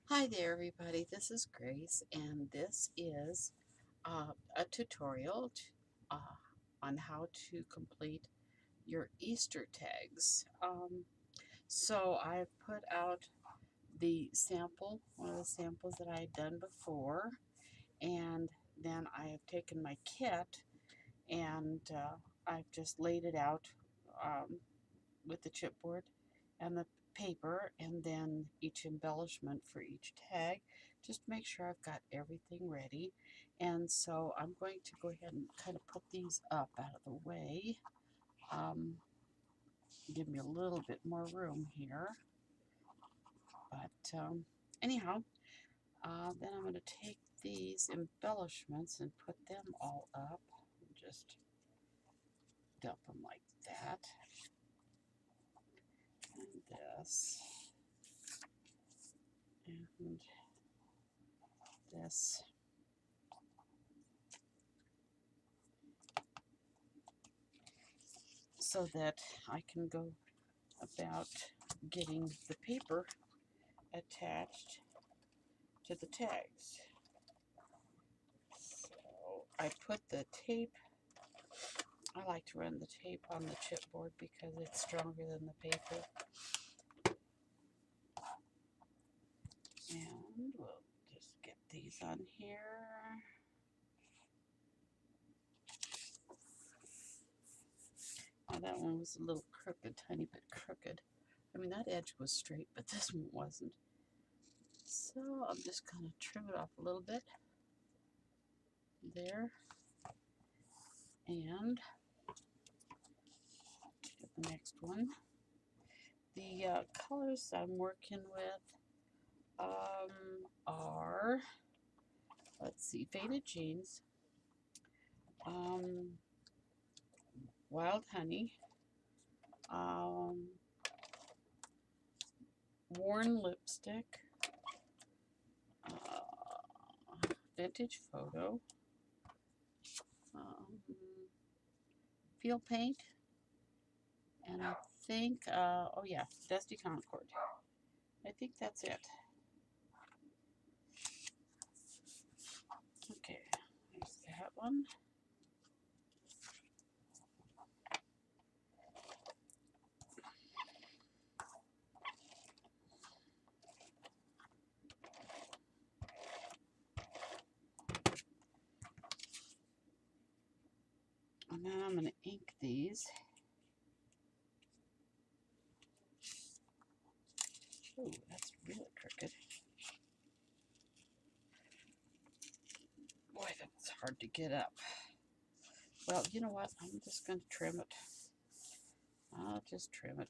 Hi there, everybody. This is Grace, and this is a tutorial on how to complete your Easter tags. So I've put out the sample, one of the samples that I had done before, and then I have taken my kit and I've just laid it out um, with the chipboard and the paper, and then each embellishment for each tag, just to make sure I've got everything ready. And so I'm going to go ahead and kind of put these up out of the way. Give me a little bit more room here. But anyhow, then I'm going to take these embellishments and put them all up. Just dump them like that. And this. And this. So that I can go about getting the paper attached to the tags. So I put the tape, I like to run the tape on the chipboard because it's stronger than the paper. And we'll just get these on here. Now that one was a little crooked, tiny bit crooked. I mean, that edge was straight, but this one wasn't. So I'm just going to trim it off a little bit. There. And get the next one. The colors I'm working with are, let's see, Faded Jeans, um, Wild Honey, um, Worn Lipstick, Vintage Photo, um, Feel Paint, and I think, oh yeah, Dusty Concord. I think that's it. Okay, there's that one. And then I'm going to ink these. Oh, that's really crooked. Boy, that's hard to get up. Well, you know what? I'm just going to trim it. I'll just trim it.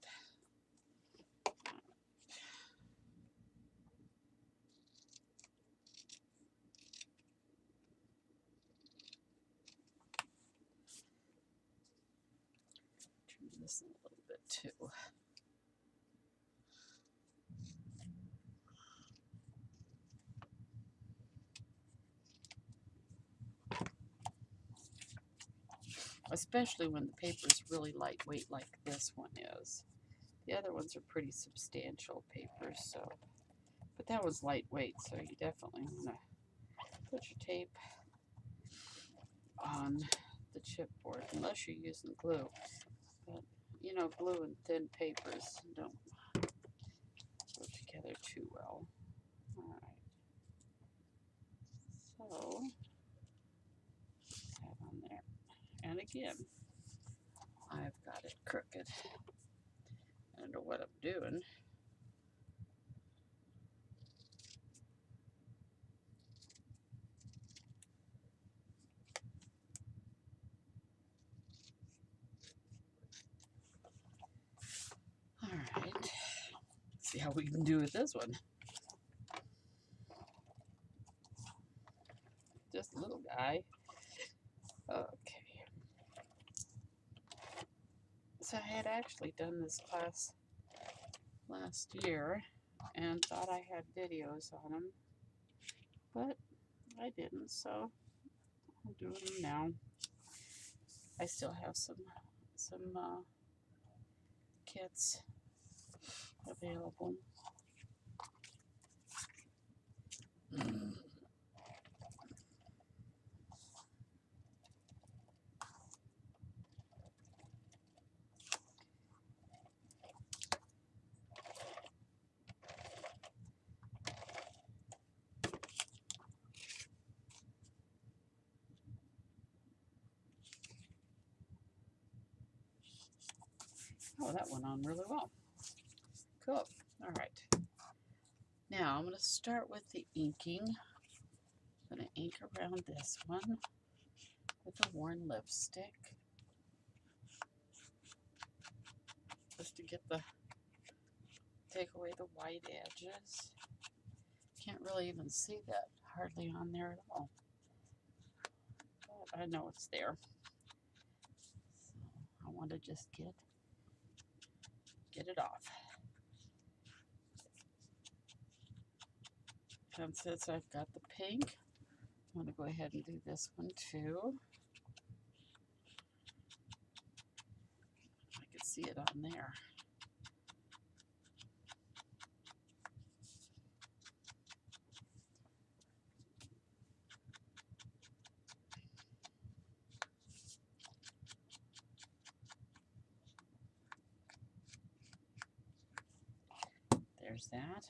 Trim this in a little bit too. Especially when the paper is really lightweight like this one is. The other ones are pretty substantial papers, so, but that was lightweight, so you definitely want to put your tape on the chipboard, unless you're using glue. But, you know, glue and thin papers don't go together too well. Alright, so, that on there. And again, I've got it crooked. I don't know what I'm doing. Alright, see how we can do with this one. Just a little guy. Okay. So I had actually done this class last year and thought I had videos on them, but I didn't, so I'm doing them now. I still have some kits available. Oh, that went on really well. Cool. All right. Now I'm going to start with the inking. I'm going to ink around this one with a worn lipstick, just to take away the white edges. Can't really even see that hardly on there at all, but I know it's there. So I want to just get it off. And since I've got the pink, I'm going to go ahead and do this one too. I can see it on there. There's that.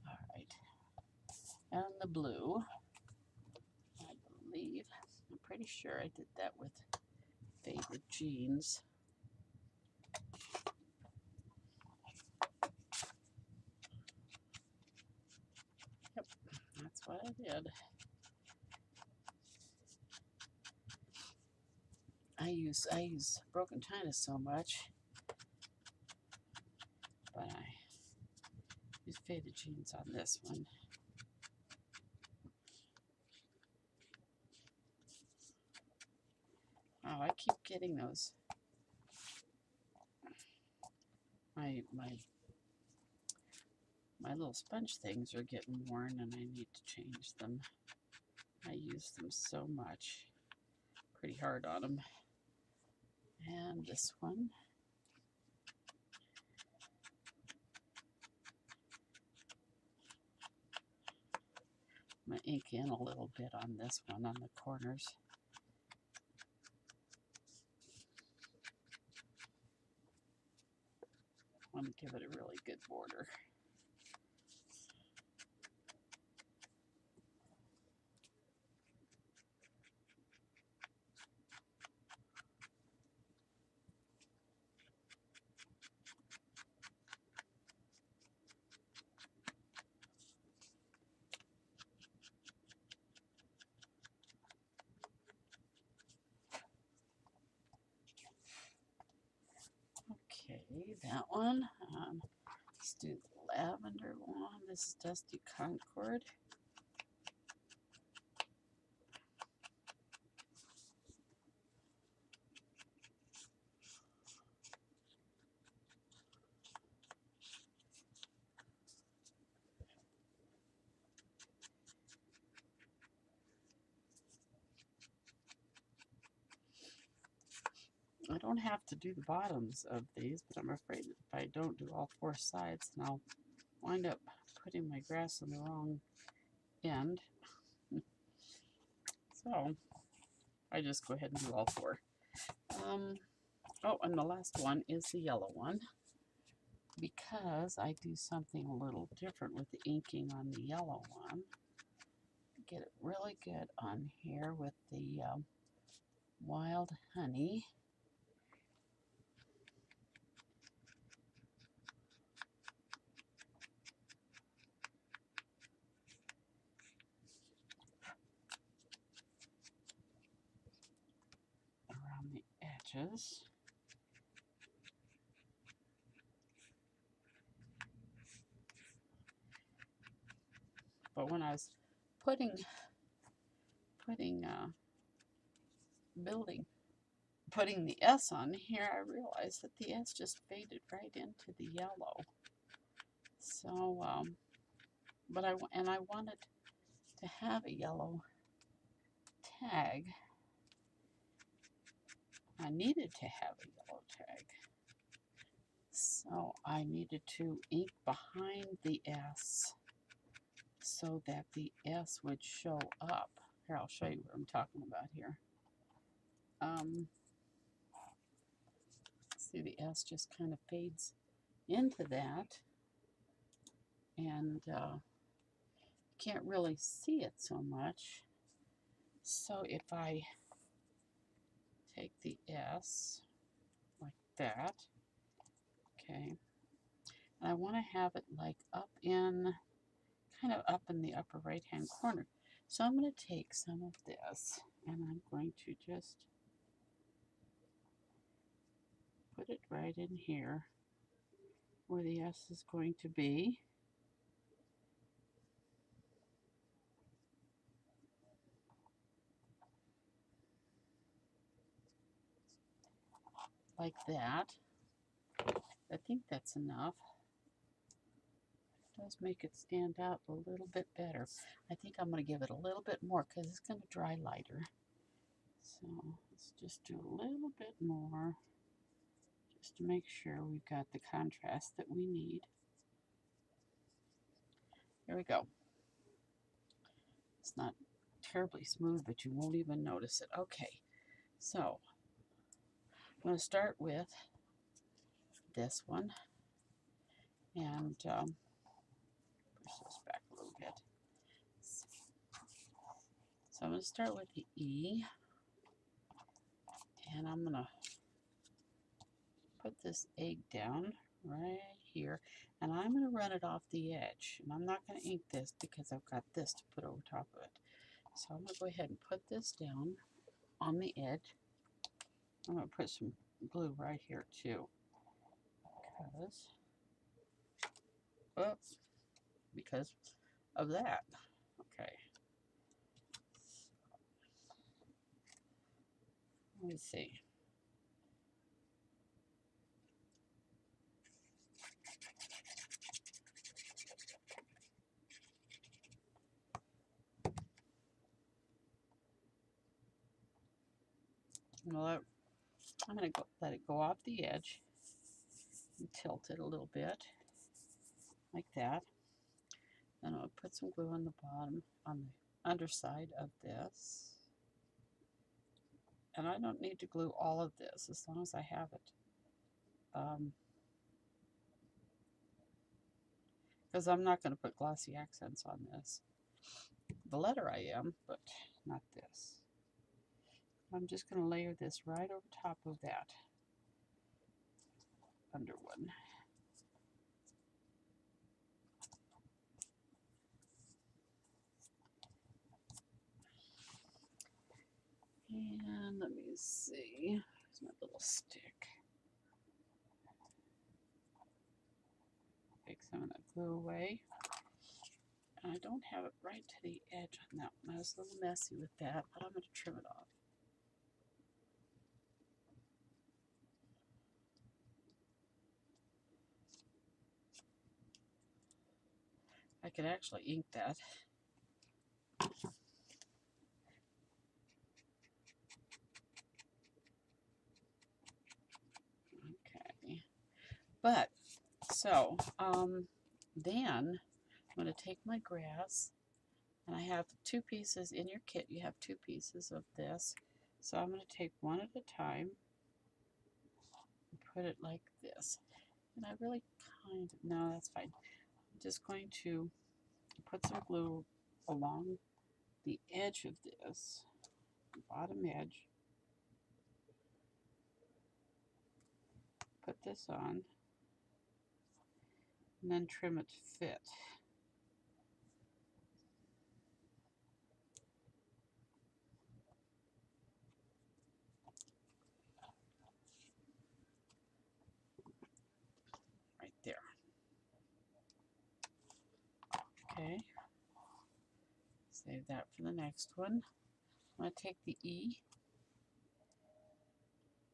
All right. And the blue, I believe, I'm pretty sure I did that with Faded Jeans. Yep, that's what I did. I use Broken China so much, but I use Faded Jeans on this one. Oh, I keep getting those. My little sponge things are getting worn, and I need to change them. I use them so much. Pretty hard on them. And this one. I'm going to ink in a little bit on this one, on the corners. I want to give it a really good border. Okay, that one. Let's do the lavender one. This is Dusty Concord. I don't have to do the bottoms of these, but I'm afraid that if I don't do all four sides, then I'll wind up putting my grass on the wrong end. So I just go ahead and do all four. Oh, and the last one is the yellow one, because I do something a little different with the inking on the yellow one. Get it really good on here with the Wild Honey. Around the edges. But when I was putting the S on here, I realized that the S just faded right into the yellow. So, but I wanted to have a yellow tag. I needed to have a yellow tag. So I needed to ink behind the S so that the S would show up. Here, I'll show you what I'm talking about here. See, the S just kind of fades into that, and can't really see it so much. So if I take the S like that. Okay. And I want to have it like up in, kind of up in the upper right hand corner. So I'm going to take some of this and I'm going to just put it right in here where the S is going to be. Like that. I think that's enough. It does make it stand out a little bit better. I think I'm going to give it a little bit more because it's going to dry lighter. So let's just do a little bit more just to make sure we've got the contrast that we need. There we go. It's not terribly smooth, but you won't even notice it. Okay, so I'm going to start with this one and push this back a little bit. So I'm going to start with the E, and I'm going to put this egg down right here, and I'm going to run it off the edge. And I'm not going to ink this because I've got this to put over top of it. So I'm going to go ahead and put this down on the edge. I'm going to put some glue right here too, because of that. Okay. Let me see. Well, I'm going to let it go off the edge and tilt it a little bit like that. Then I'll put some glue on the bottom, on the underside of this. And I don't need to glue all of this as long as I have it. Because I'm not going to put glossy accents on this. The letter I am, but not this. I'm just going to layer this right over top of that under one. And let me see. Here's my little stick. Take some of that glue away. And I don't have it right to the edge on that one. I was a little messy with that, but I'm going to trim it off. I could actually ink that. Okay. But, so, then I'm going to take my grass, and I have 2 pieces in your kit. You have 2 pieces of this. So I'm going to take one at a time and put it like this. And I really kind of, no, that's fine. I'm just going to put some glue along the edge of this, the bottom edge. Put this on, and then trim it to fit. Right there. Okay. Save that for the next one. I'm going to take the E.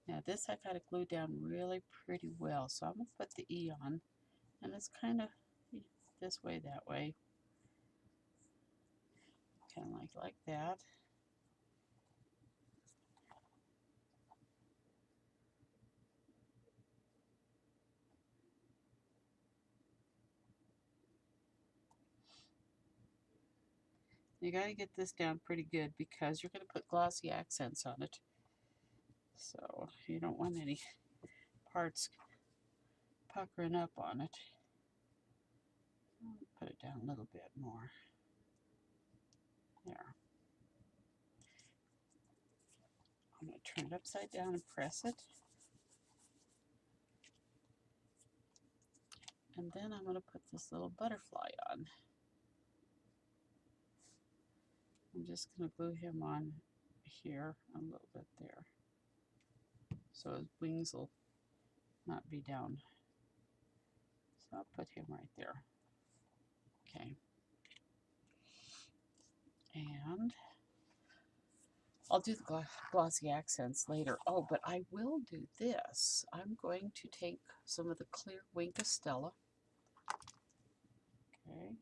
Now this I got to glue down really pretty well, so I'm going to put the E on, and it's kind of this way, that way, kind of like that. You got to get this down pretty good because you're going to put glossy accents on it, so you don't want any parts puckering up on it. Put it down a little bit more. There. I'm going to turn it upside down and press it. And then I'm going to put this little butterfly on. I'm just going to glue him on here, a little bit there, so his wings will not be down. So I'll put him right there. Okay. And I'll do the glossy accents later. Oh, but I will do this. I'm going to take some of the clear Wink of Stella. Okay.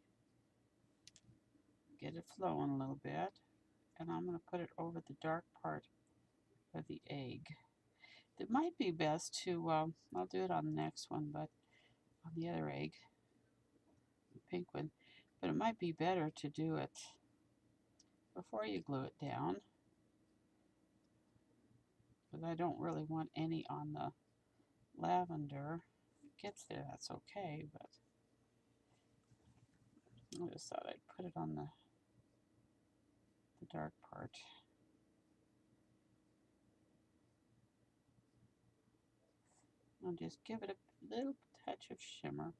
Get it flowing a little bit. And I'm going to put it over the dark part of the egg. It might be best to, I'll do it on the next one, but on the other egg, the pink one, but it might be better to do it before you glue it down, because I don't really want any on the lavender. If it gets there, that's okay, but I just thought I'd put it on the dark part. I'll just give it a little touch of shimmer.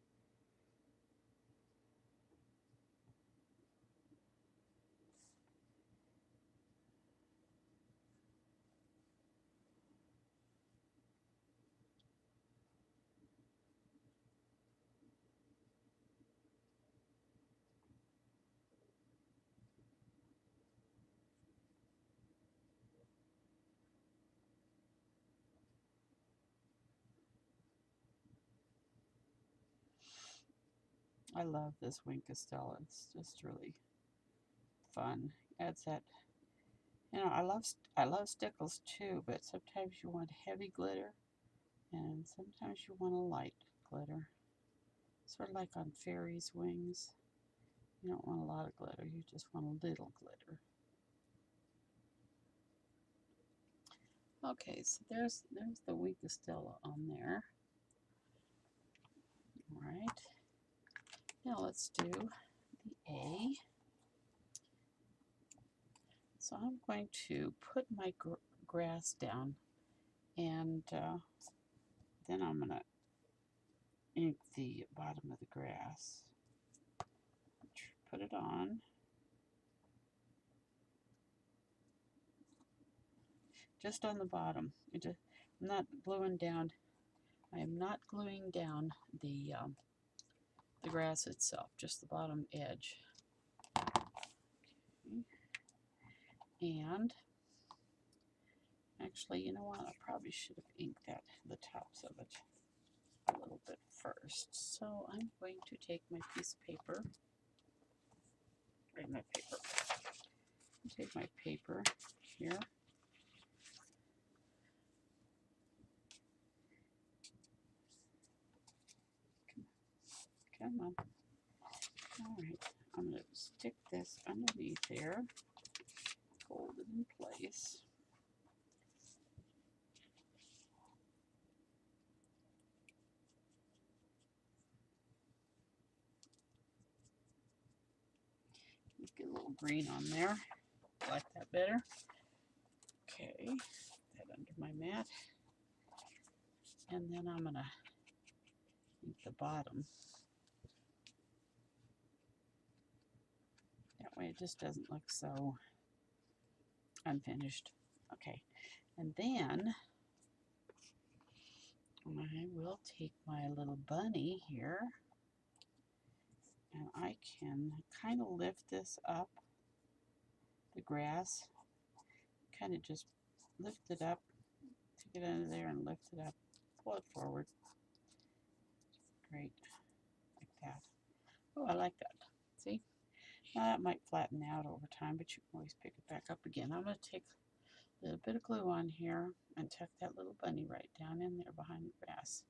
I love this Wink of Stella. It's just really fun. Adds that, you know, I love stickles too, but sometimes you want heavy glitter and sometimes you want a light glitter. Sort of like on fairies' wings. You don't want a lot of glitter, you just want a little glitter. Okay, so there's the Wink of Stella on there. Alright, now let's do the A. So I'm going to put my grass down, and then I'm going to ink the bottom of the grass. Put it on. Just on the bottom. I'm not gluing down. I am not gluing down the grass itself, just the bottom edge. Okay. And actually, you know what? I probably should have inked the tops of it a little bit first. So I'm going to take my piece of paper. Take my paper here. Come on. Alright, I'm going to stick this underneath there, hold it in place. Get a little green on there. Like that better. Okay, that under my mat. And then I'm going to ink the bottom. That way it just doesn't look so unfinished. Okay, and then I will take my little bunny here, and I can kind of lift this up, the grass, kind of just lift it up, take it under there and lift it up, pull it forward. Great, like that. Oh, I like that. See? Now that might flatten out over time, but you can always pick it back up again. I'm going to take a little bit of glue on here and tuck that little bunny right down in there behind the grass.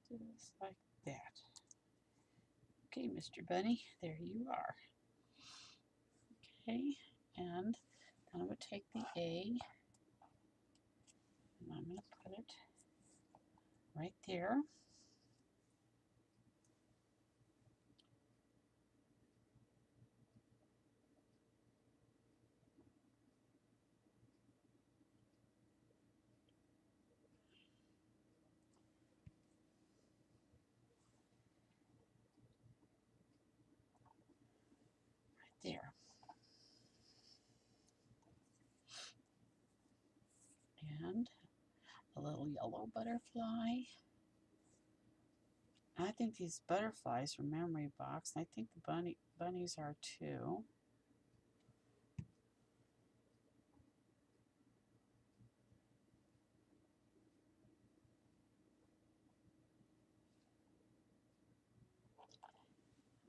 Just like that. Okay, Mr. Bunny, there you are. Okay, and then I'm going to take the A, and I'm going to put it right there. little yellow butterfly. I think these butterflies are memory box, and I think the bunnies are too.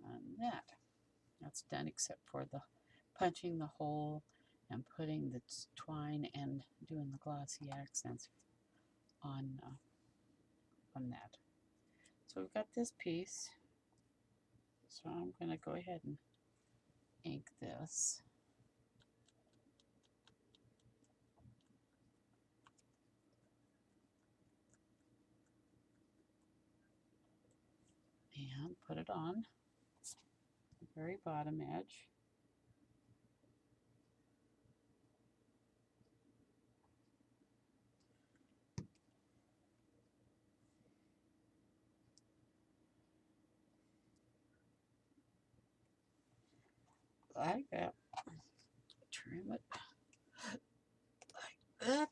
And that's done except for the punching the hole and putting the twine and doing the glossy accents on that. So we've got this piece. So I'm going to go ahead and ink this. And put it on the very bottom edge. Like that. Trim it like that.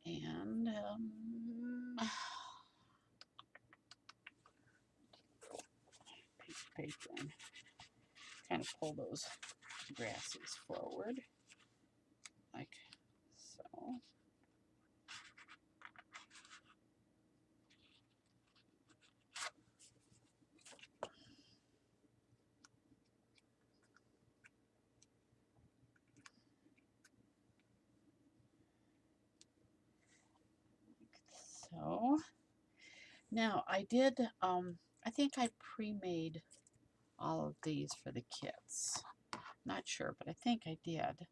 And piece of paper and kind of pull those grasses forward like so. So now I did, I think I pre-made all of these for the kits. Not sure, but I think I did.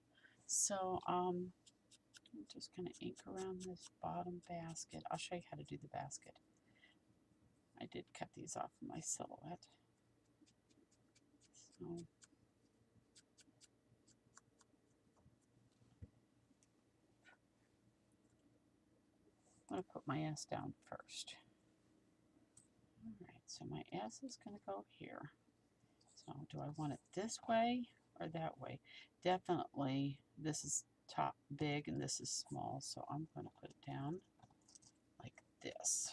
So I'm just going to ink around this bottom basket. I'll show you how to do the basket. I did cut these off of my silhouette. So I'm going to put my S down first. Alright, so my S is going to go here. So do I want it this way or that way? Definitely this is top big and this is small, so I'm going to put it down like this.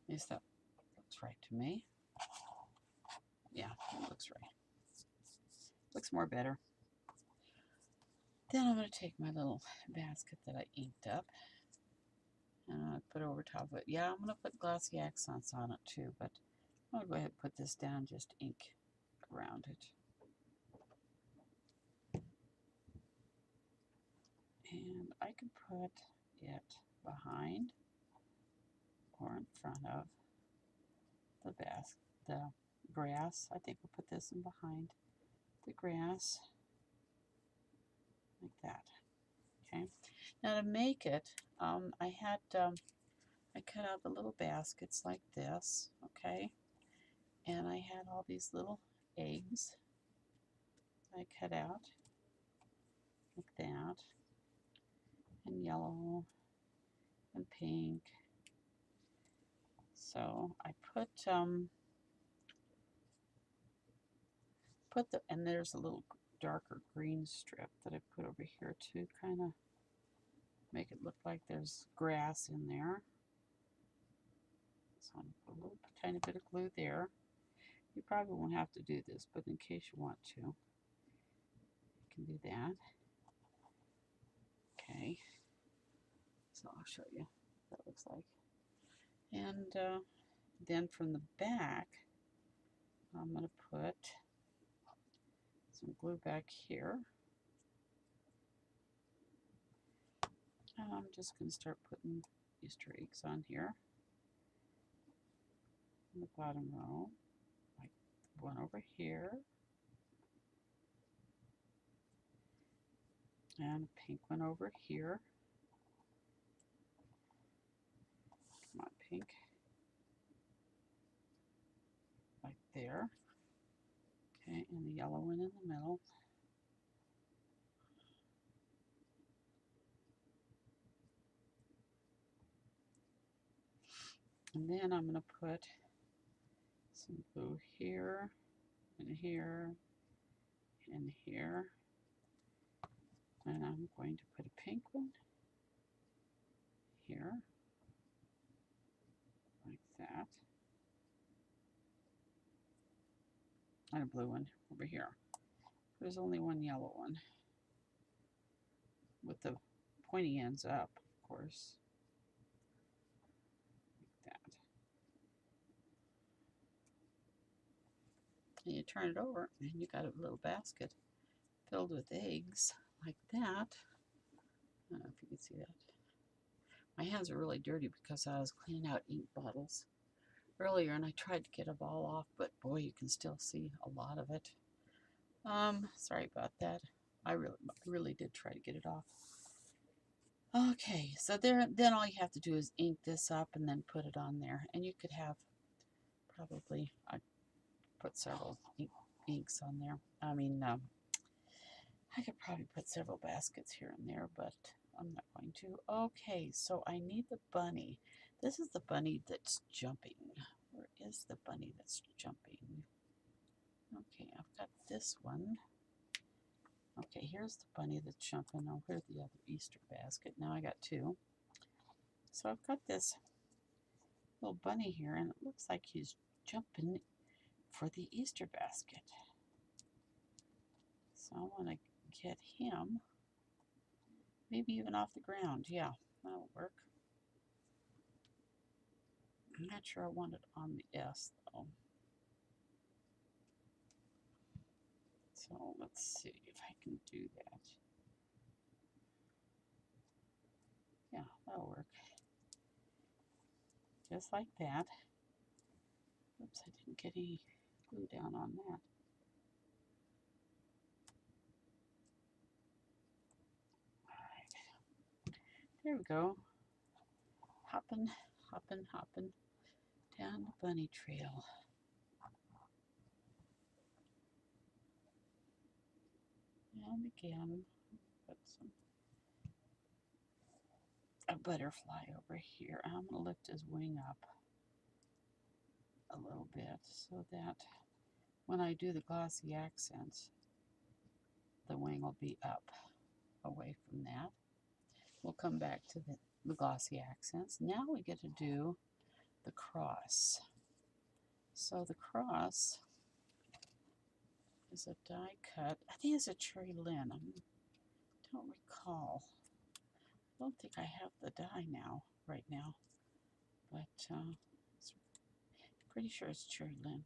Yes, that looks right to me. Yeah, it looks right. Looks more better. Then I'm going to take my little basket that I inked up and I'm going to put it over top of it. Yeah, I'm going to put glossy accents on it too, but I'm going to go ahead and put this down, just ink around it. And I can put it behind or in front of the grass. I think we'll put this in behind the grass like that. Okay. Now to make it, I cut out the little baskets like this. Okay. And I had all these little eggs I cut out like that, and yellow and pink. So I and there's a little darker green strip that I put over here to kind of make it look like there's grass in there. So I'm going to put a little tiny bit of glue there. You probably won't have to do this, but in case you want to, you can do that. Okay, so I'll show you what that looks like. And then from the back, I'm going to put some glue back here. And I'm just going to start putting Easter eggs on here in the bottom row, like one over here, And a pink one over here. Come on, pink. Right there. Okay, and the yellow one in the middle. And then I'm going to put some blue here, and here, and here. And I'm going to put a pink one here, like that. And a blue one over here. There's only one yellow one, with the pointy ends up, of course. Like that. And you turn it over, and you got a little basket filled with eggs, like that. I don't know if you can see that. My hands are really dirty because I was cleaning out ink bottles earlier, and I tried to get them all off, but boy, you can still see a lot of it. Sorry about that. I really did try to get it off. Okay, so then all you have to do is ink this up and then put it on there. And you could have probably, I put several inks on there. I mean, I could probably put several baskets here and there, but I'm not going to. Okay, so I need the bunny. This is the bunny that's jumping. Where is the bunny that's jumping? Okay, I've got this one. Okay, here's the bunny that's jumping. Oh, here's the other Easter basket. Now I got two. So I've got this little bunny here, and it looks like he's jumping for the Easter basket. So I want to get him, maybe even off the ground. Yeah, that'll work. I'm not sure I want it on the S, though. So let's see if I can do that. Yeah, that'll work. Just like that. Oops, I didn't get any glue down on that. Alright. There we go. Hopping, hopping, hopping down the bunny trail. And again, put a butterfly over here. I'm going to lift his wing up a little bit so that when I do the glossy accents, the wing will be up away from that. We'll come back to the glossy accents. Now we get to do the cross. So the cross is a die cut. I think it's a cherry lin. I don't recall. I don't think I have the die right now, but pretty sure it's cherry lin.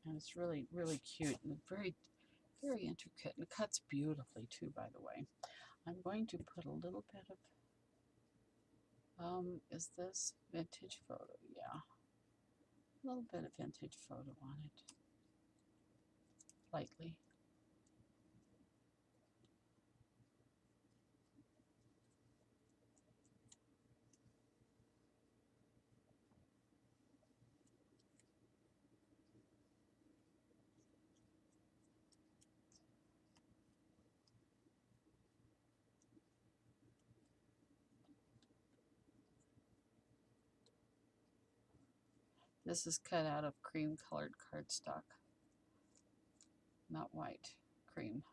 And it's really, really cute and very, very intricate, and it cuts beautifully too, by the way. I'm going to put a little bit of, is this vintage photo? Yeah. A little bit of vintage photo on it. Lightly. This is cut out of cream colored cardstock. Not white, cream.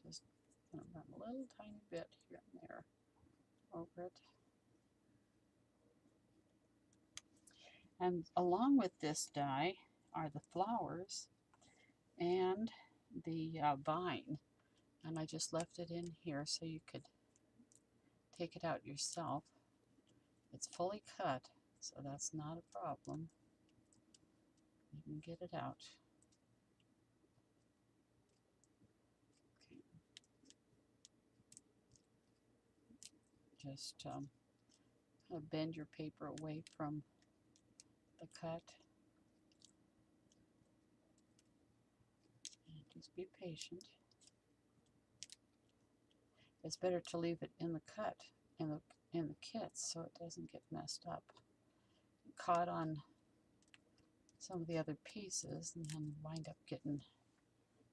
Just gonna run a little tiny bit here and there over it. And along with this die are the flowers and the vine. And I just left it in here so you could take it out yourself. It's fully cut, so that's not a problem. You can get it out. Okay. Just bend your paper away from the cut. And just be patient. It's better to leave it in the cut, in the kits, so it doesn't get messed up. Caught on some of the other pieces and then wind up getting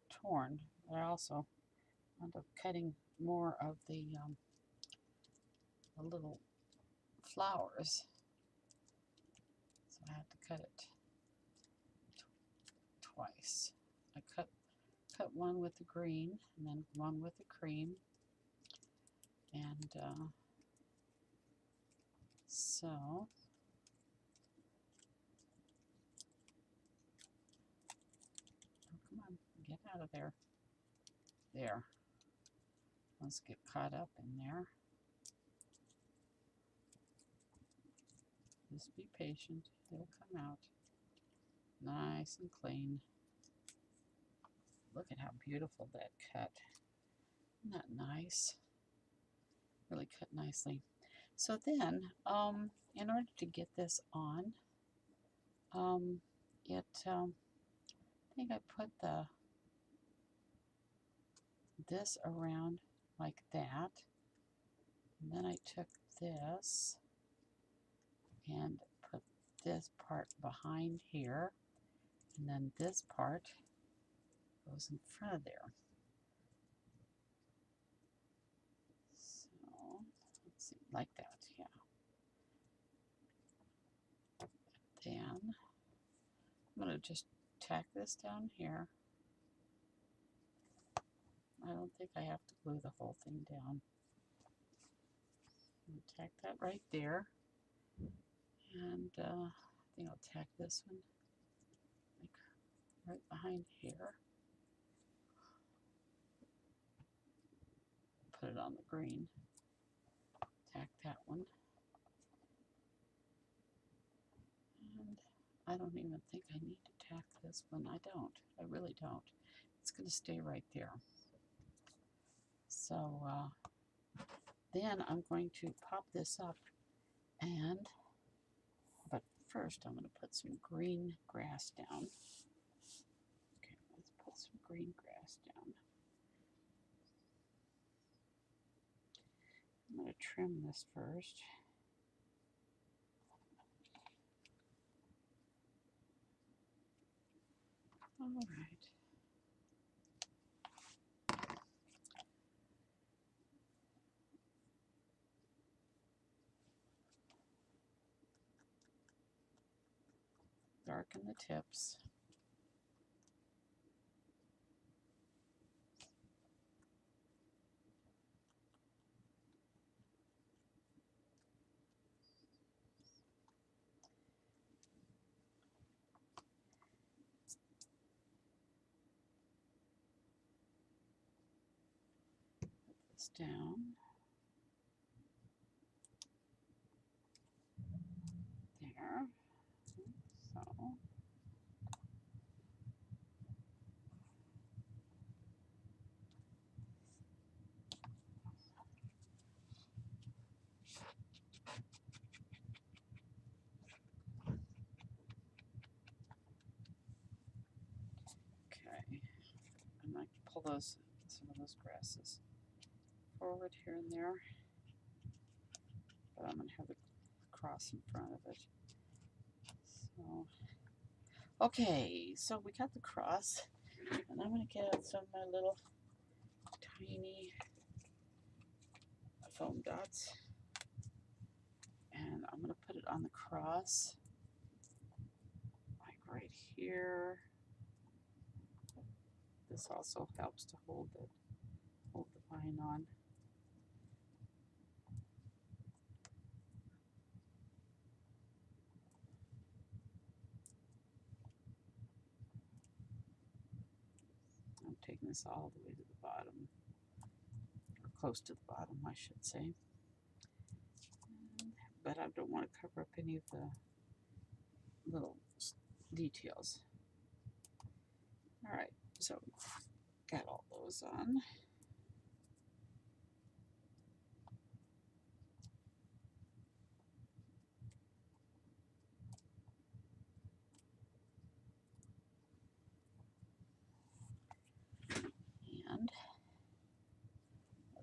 torn. But I also wound up cutting more of the little flowers, so I had to cut it twice. I cut one with the green and then one with the cream, and so oh, come on, get out of there. There. Let's get caught up in there. Just be patient. They'll come out nice and clean. Look at how beautiful that cut. Isn't that nice? Really cut nicely. So then, in order to get this on, I think I put this around like that, and then I took this and put this part behind here, and then this part goes in front of there. So let's see, like that, yeah. Then I'm going to just tack this down here. I don't think I have to glue the whole thing down. I'm going to tack that right there. And I think I'll tack this one like right behind here. Put it on the green. Tack that one. And I don't even think I need to tack this one. I don't. I really don't. It's going to stay right there. So then I'm going to pop this up, but first I'm going to put some green grass down. Okay, let's put some green grass down. I'm going to trim this first. All right. Darken the tips. Put this down. There. So. Okay. I might pull some of those grasses forward here and there, but I'm going to have the cross in front of it. So, okay, so we got the cross, and I'm going to get out some of my little tiny foam dots, and I'm going to put it on the cross, like right here. This also helps to hold the vine on. I'm taking this all the way to the bottom, or close to the bottom, I should say. But I don't want to cover up any of the little details. All right, so got all those on.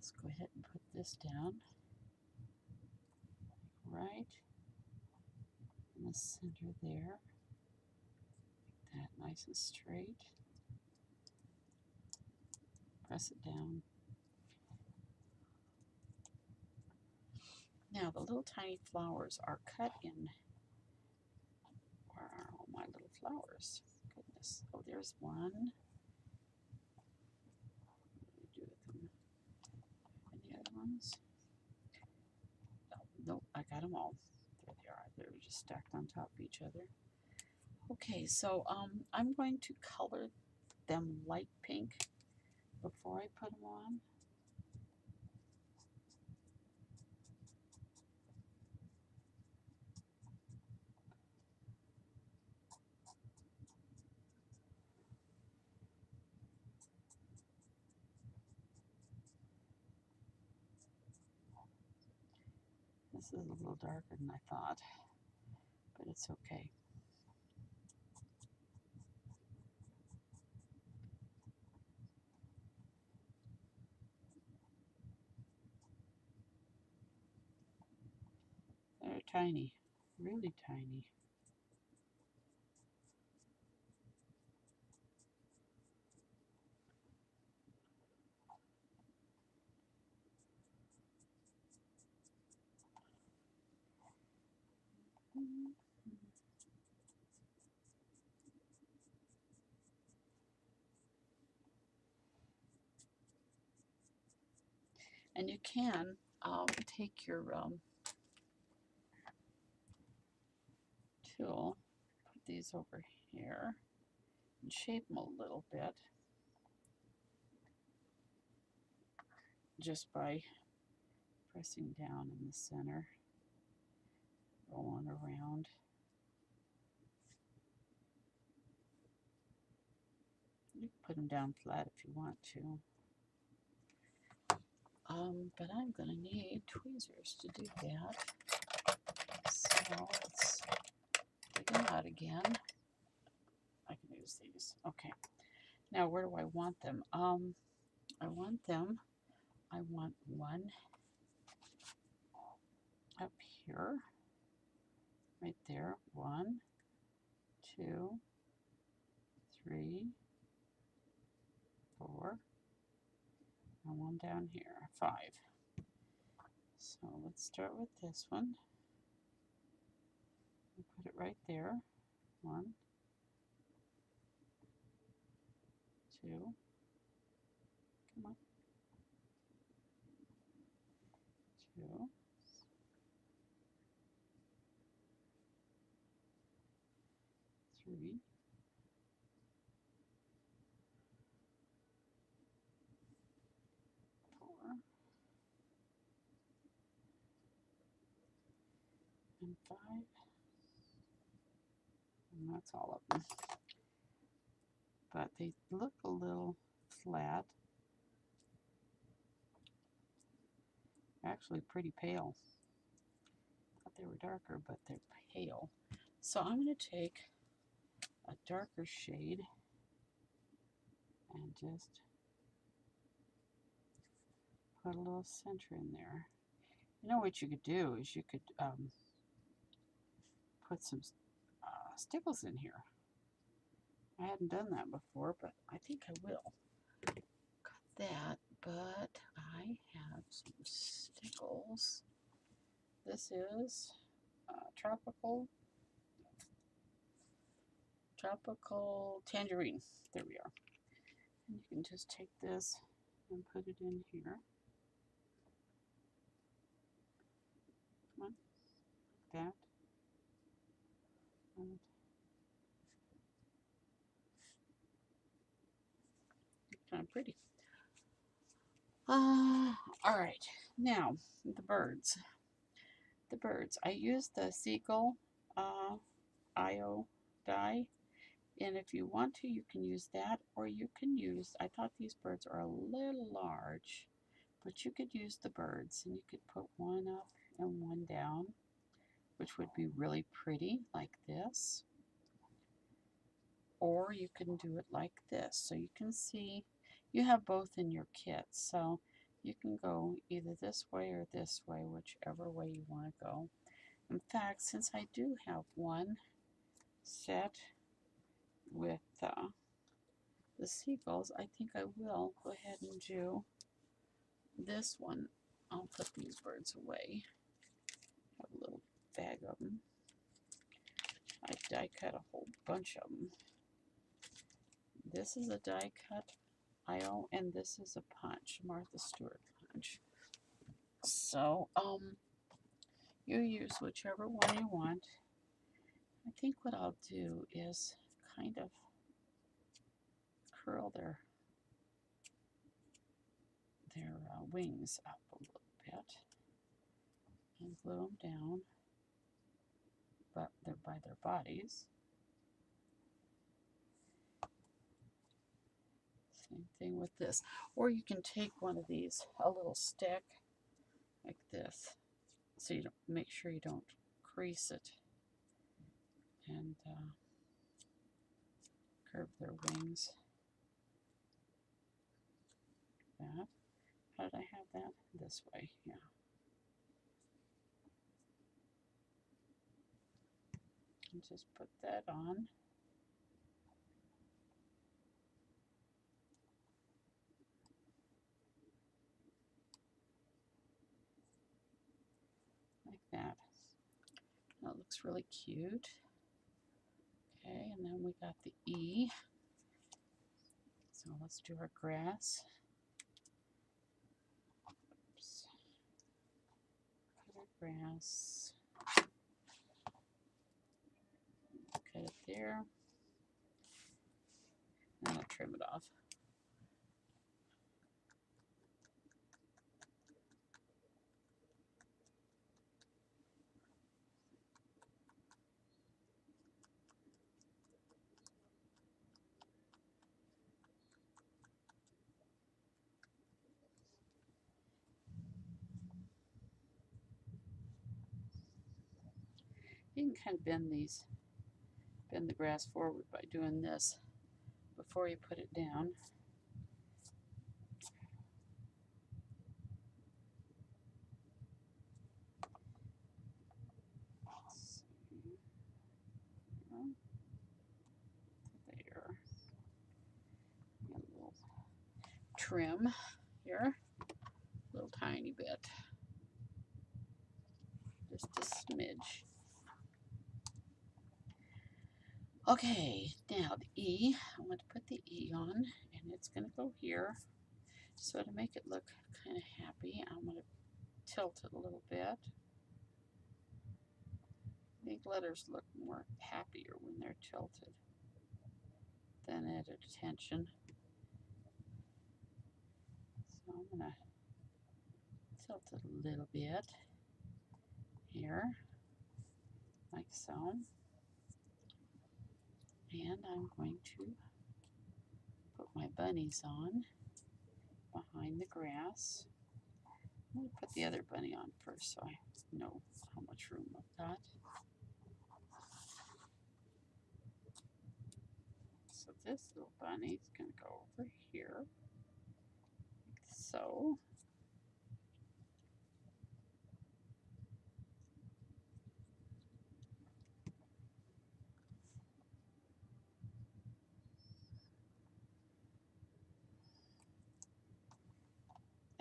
Let's go ahead and put this down right in the center there. Make that nice and straight. Press it down. Now the little tiny flowers are cut in. Where are all my little flowers? Goodness. Oh, there's one. What do we do with them? Any other ones? Oh, nope, I got them all. There they are. They're just stacked on top of each other. Okay, so I'm going to color them light pink before I put them on. This is a little darker than I thought, but it's okay. They're tiny, really tiny. And you can take your tool, put these over here, and shape them a little bit just by pressing down in the center, rolling around. You can put them down flat if you want to. But I'm going to need tweezers to do that. So let's dig them out again. I can use these. Okay. Now where do I want them? I want one up here, right there. 1, 2, 3, 4, and one down here, 5. So let's start with this one. Put it right there. 1, 2, come on, 2, 3, 4, and 5, and that's all of them. But they look a little flat. Actually pretty pale. Thought they were darker, but they're pale. So I'm going to take a darker shade and just put a little center in there. You know what you could do is you could put some stickles in here. I hadn't done that before, but I think I will. Got that, but I have some stickles. This is tropical tangerine. There we are. And you can just take this and put it in here. Come on, like that. And kind of pretty. All right, now the birds. The birds. I use the Seagull IO die, and if you want to, you can use that, or you can use, I thought these birds are a little large, but you could use the birds, and you could put one up and one down, which would be really pretty, like this. Or you can do it like this. So you can see, you have both in your kit. So You can go either this way or this way, whichever way you want to go. In fact, since I do have one set with the seagulls, I think I will go ahead and do this one. I'll put these birds away. I have a little bag of them. I die cut a whole bunch of them. This is a die cut IO, and this is a punch, Martha Stewart punch. So, you use whichever one you want. I think what I'll do is kind of curl their wings up a little bit and glue them down, but they're by their bodies. Same thing with this. Or you can take one of these, a little stick like this, so you don't, make sure you don't crease it, and curve their wings. That. How did I have that? This way, yeah. And just put that on. Like that. That looks really cute. Okay, and then we got the E. So let's do our grass. Oops. Cut our grass. Cut it there. And I'll trim it off. You can kind of bend the grass forward by doing this before you put it down. There. A little trim here, a little tiny bit, just a smidge. Okay, now the E, I want to put the E on, and it's going to go here. So to make it look kind of happy, I'm going to tilt it a little bit. I think letters look more happier when they're tilted than at attention. So I'm going to tilt it a little bit here, like so. And I'm going to put my bunnies on behind the grass. I'm going to put the other bunny on first so I know how much room I've got. So this little bunny is going to go over here, like so.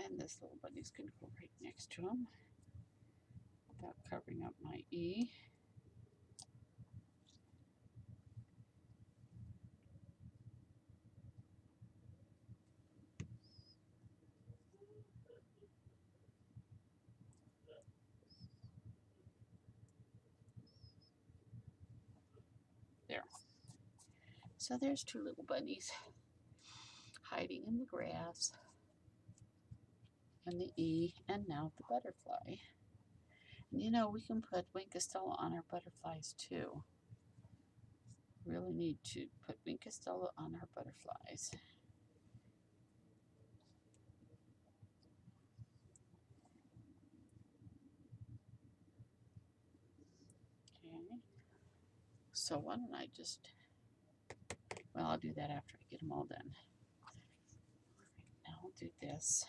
And this little bunny's going to go right next to him without covering up my E. There. So there's two little bunnies hiding in the grass, and the E, and now the butterfly. And you know, we can put Wink Costello on our butterflies too. Really need to put Wink Costello on our butterflies. Okay. So why don't I just, well, I'll do that after I get them all done. Now I'll do this.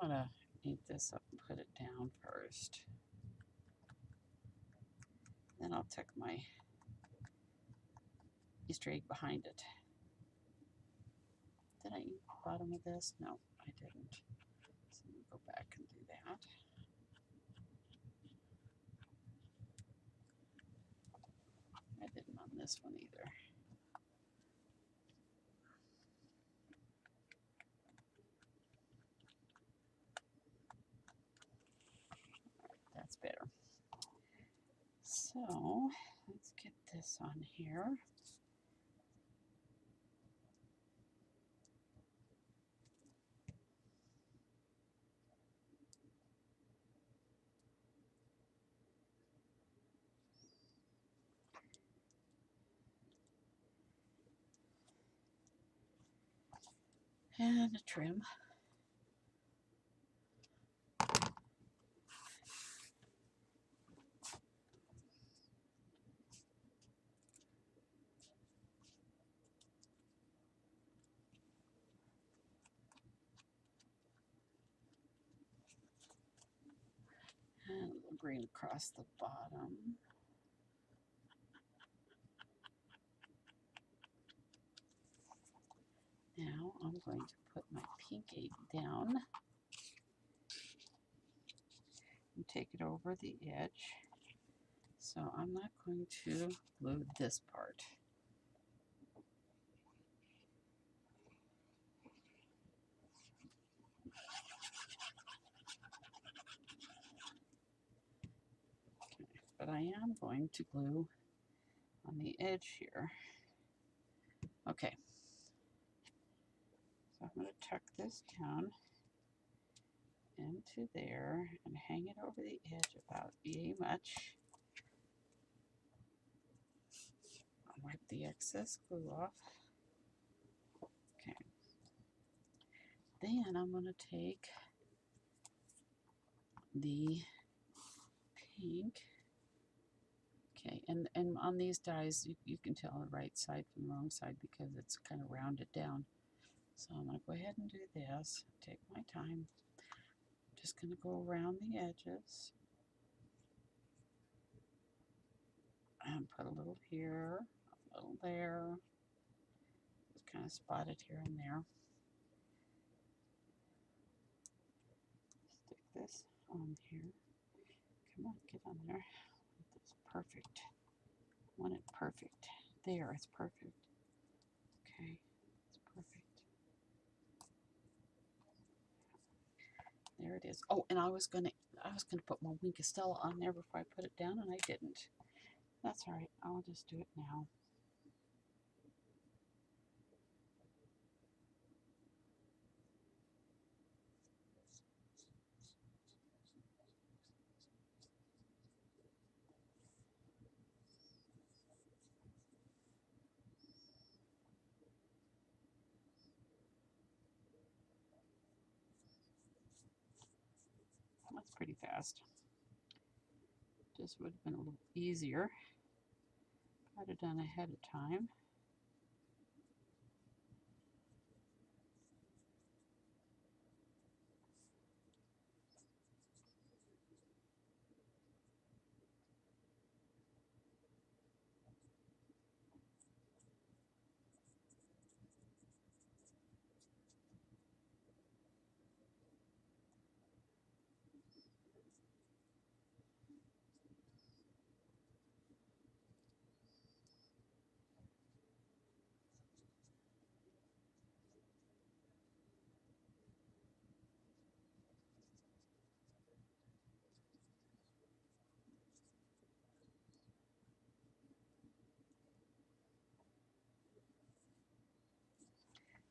gonna ink this up and put it down first. Then I'll tuck my Easter egg behind it. Did I ink the bottom of this? No, I didn't. So I'm gonna go back and do that. I didn't on this one either. That's better. So let's get this on here. And a trim. And a little green across the bottom. Now I'm going to put my pink egg down and take it over the edge. So I'm not going to glue this part. Okay, but I am going to glue on the edge here. Okay, so I'm going to tuck this down into there and hang it over the edge about yay much. I'll wipe the excess glue off. Okay. Then I'm going to take the pink. Okay, and on these dies, you can tell the right side from the wrong side because it's kind of rounded down. So I'm going to go ahead and do this. Take my time. Just going to go around the edges. And put a little here, a little there. Just kind of spot it here and there. Stick this on here. Come on, get on there. That's perfect. I want it perfect. There, it's perfect. Okay, it's perfect. There it is. Oh, and I was gonna put my Wink of Stella on there before I put it down, and I didn't. That's all right. I'll just do it now. That's pretty fast. Just would have been a little easier if I'd have done ahead of time.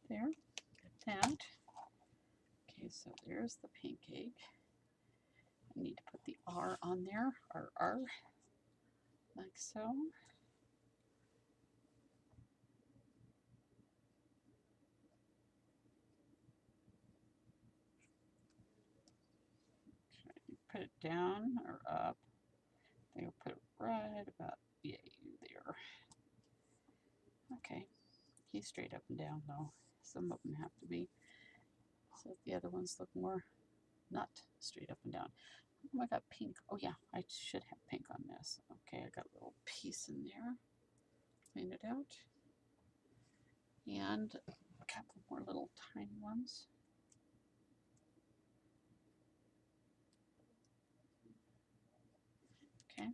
There, get that. Okay, so there's the pink egg. I need to put the R on there, R, like so. Okay, put it down or up. I think I'll put it right about yay there. Okay, he's straight up and down though. Some of them have to be. So the other ones look more not straight up and down. Oh, I got pink. Oh yeah, I should have pink on this. Okay, I got a little piece in there. Clean it out. And a couple more little tiny ones. Okay.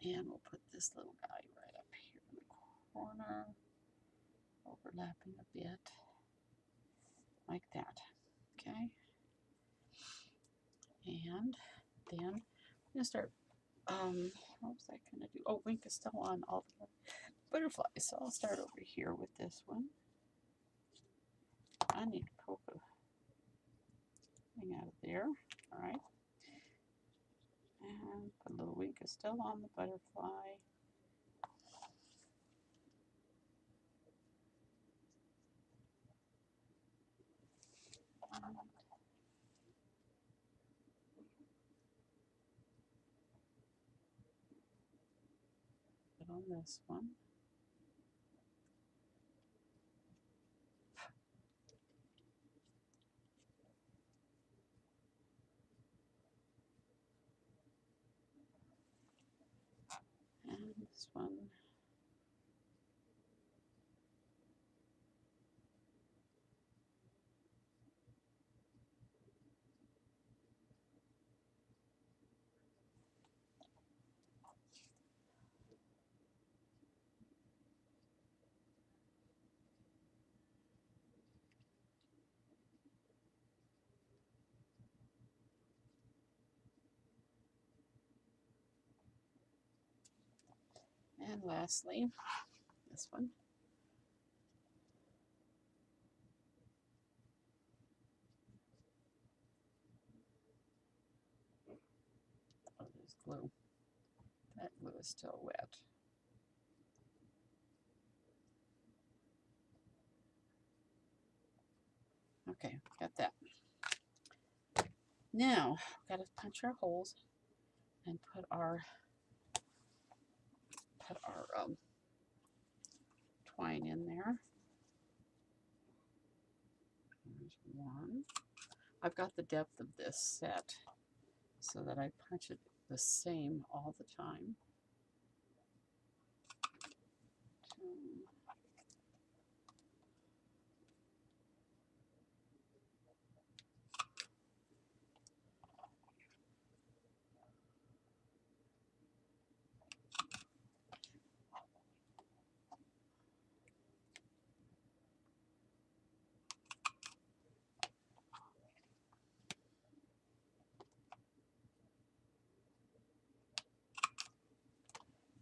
And we'll put this little guy right up here in the corner, overlapping a bit, like that. Okay. And then I'm going to start, what was I going to do? Oh, Wink is still on all the butterflies. So I'll start over here with this one. I need to poke a thing out of there. All right. And put a little Wink is still on the butterfly. Put on this one. And this one. And lastly, this one. Oh, there's glue. That glue is still wet. Okay, got that. Now, got to punch our holes and put our twine in there. There's one. I've got the depth of this set so that I punch it the same all the time. Two.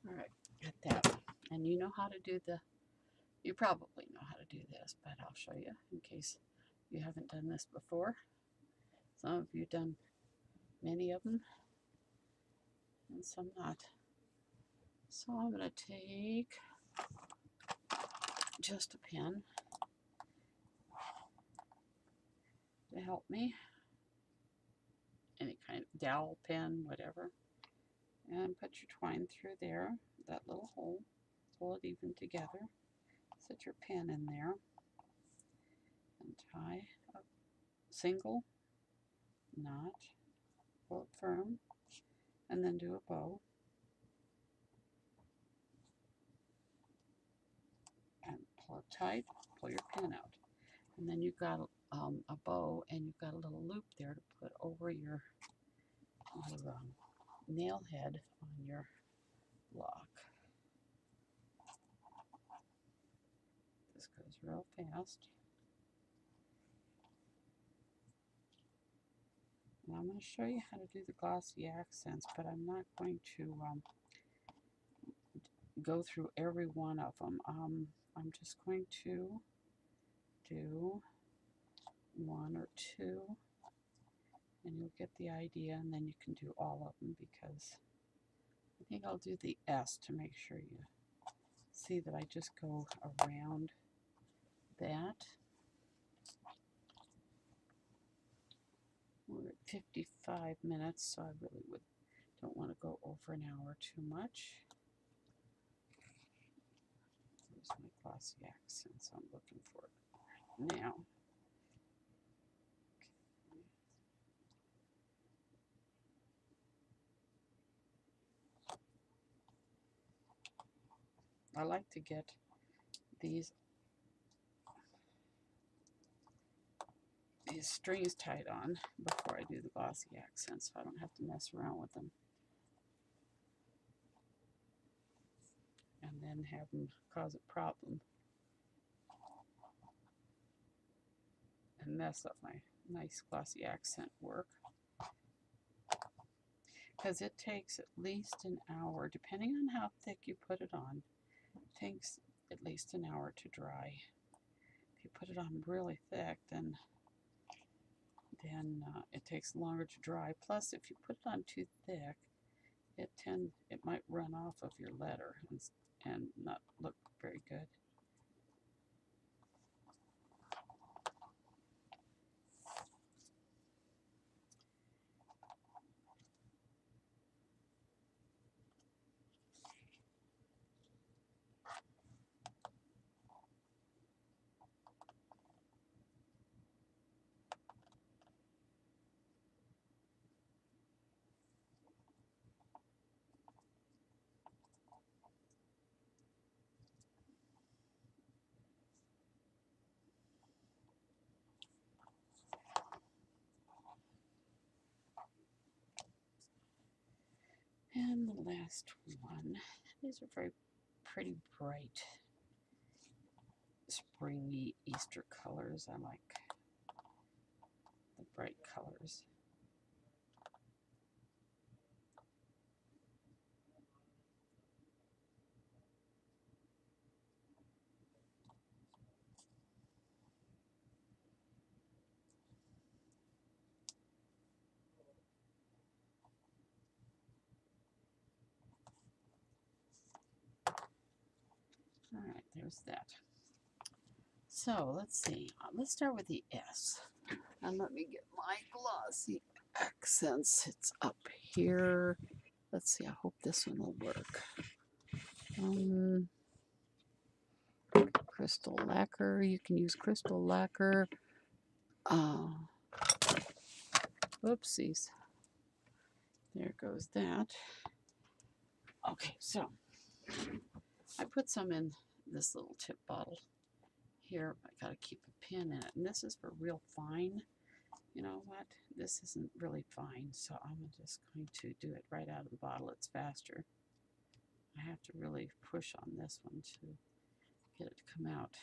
All right, got that. And you know how to do you probably know how to do this, but I'll show you in case you haven't done this before. Some of you done many of them and some not. So I'm going to take just a pen to help me. Any kind of dowel pen, whatever. And put your twine through there, that little hole. Pull it even together. Set your pen in there. And tie a single knot. Pull it firm. And then do a bow. And pull it tight. Pull your pen out. And then you've got a bow, and you've got a little loop there to put over your nail head on your block. This goes real fast. And I'm going to show you how to do the glossy accents, but I'm not going to go through every one of them. I'm just going to do one or two, and you'll get the idea, and then you can do all of them, because I think I'll do the S to make sure you see that I just go around that. We're at 55 minutes, so I really don't want to go over an hour too much. Where's my glossy accents? I'm looking for it right now. I like to get these strings tied on before I do the glossy accents, so I don't have to mess around with them and then have them cause a problem and mess up my nice glossy accent work, because it takes at least an hour, depending on how thick you put it on. It takes at least an hour to dry. If you put it on really thick, then it takes longer to dry. Plus, if you put it on too thick, it might run off of your letter and not look very good. And the last one, these are very pretty bright, springy Easter colors. I like the bright colors. All right, there's that. So let's see. Let's start with the S. And let me get my glossy accents. It's up here. Let's see. I hope this one will work. Crystal lacquer. You can use crystal lacquer. Whoopsies. There goes that. Okay, so I put some in this little tip bottle here. I gotta keep a pin in it, and this is for real fine. You know what? This isn't really fine, so I'm just going to do it right out of the bottle. It's faster. I have to really push on this one to get it to come out.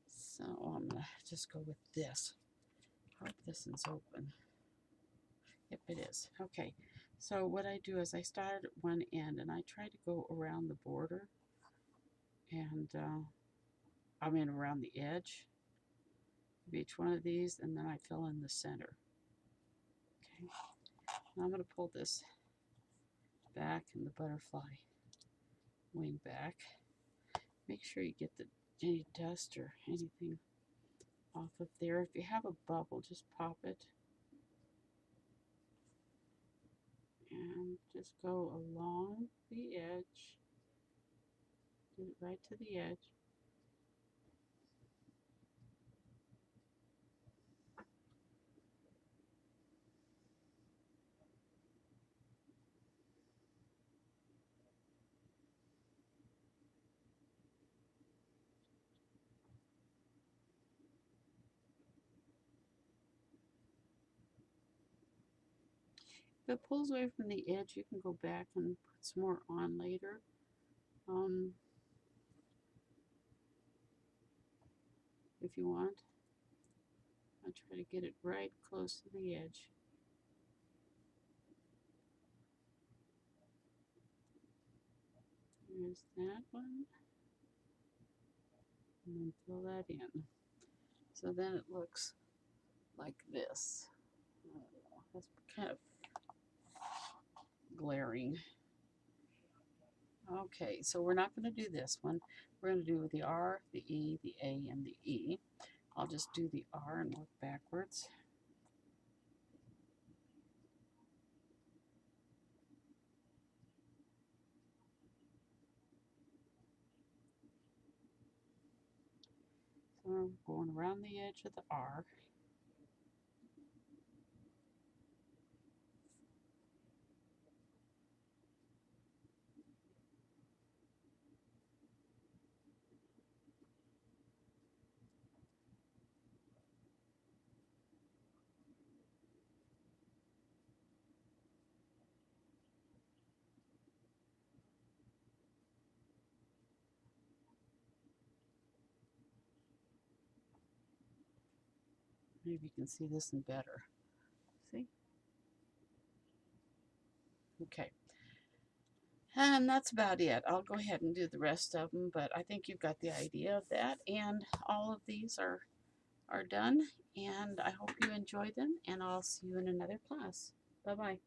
So I'm gonna just go with this. I hope this one's open. Yep, it is. Okay, so what I do is I start at one end and I try to go around the border and around the edge of each one of these, and then I fill in the center. Okay, now I'm going to pull this back in the butterfly wing back. Make sure you get any dust or anything off of there. If you have a bubble, just pop it and just go along the edge. Get it right to the edge. If it pulls away from the edge, you can go back and put some more on later. If you want. I'll try to get it right close to the edge. There's that one. And then fill that in. So then it looks like this. That's kind of glaring. Okay, so we're not going to do this one. We're going to do the R, the E, the A, and the E. I'll just do the R and work backwards. going around the edge of the R. Maybe you can see this in better. See? Okay. And that's about it. I'll go ahead and do the rest of them, but I think you've got the idea of that. And all of these are done, and I hope you enjoy them, and I'll see you in another class. Bye-bye.